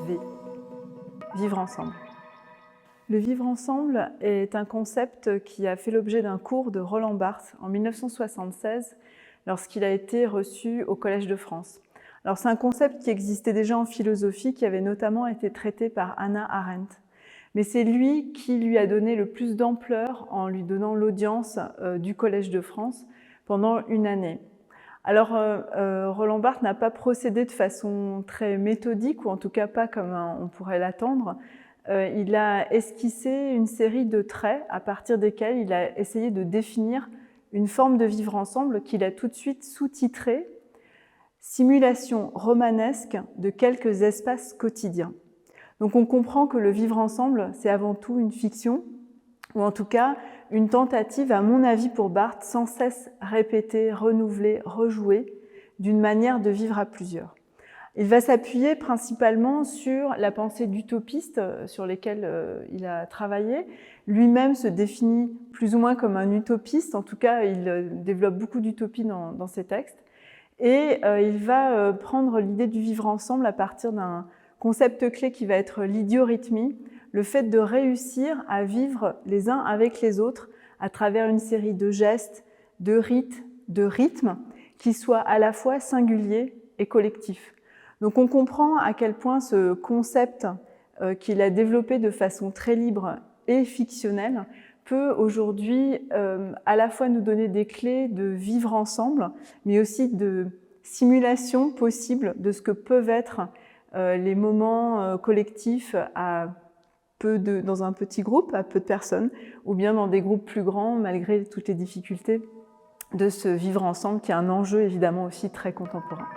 V. Vivre ensemble. Le vivre ensemble est un concept qui a fait l'objet d'un cours de Roland Barthes en 1976 lorsqu'il a été reçu au Collège de France. Alors c'est un concept qui existait déjà en philosophie, qui avait notamment été traité par Hannah Arendt. Mais c'est lui qui lui a donné le plus d'ampleur en lui donnant l'audience du Collège de France pendant une année. Alors Roland Barthes n'a pas procédé de façon très méthodique, ou en tout cas pas comme on pourrait l'attendre. Il a esquissé une série de traits à partir desquels il a essayé de définir une forme de vivre ensemble qu'il a tout de suite sous-titrée « Simulation romanesque de quelques espaces quotidiens ». Donc on comprend que le vivre ensemble, c'est avant tout une fiction, ou en tout cas une tentative, à mon avis pour Barthes, sans cesse répétée, renouvelée, rejouée, d'une manière de vivre à plusieurs. Il va s'appuyer principalement sur la pensée d'utopiste sur lesquelles il a travaillé. Lui-même se définit plus ou moins comme un utopiste, en tout cas il développe beaucoup d'utopie dans ses textes. Et il va prendre l'idée du vivre ensemble à partir d'un concept clé qui va être l'idiorhythmie, le fait de réussir à vivre les uns avec les autres à travers une série de gestes, de rites, de rythmes qui soient à la fois singuliers et collectifs. Donc on comprend à quel point ce concept qu'il a développé de façon très libre et fictionnelle peut aujourd'hui à la fois nous donner des clés de vivre ensemble, mais aussi de simulation possible de ce que peuvent être les moments collectifs dans un petit groupe, à peu de personnes, ou bien dans des groupes plus grands, malgré toutes les difficultés de ce vivre ensemble, qui est un enjeu évidemment aussi très contemporain.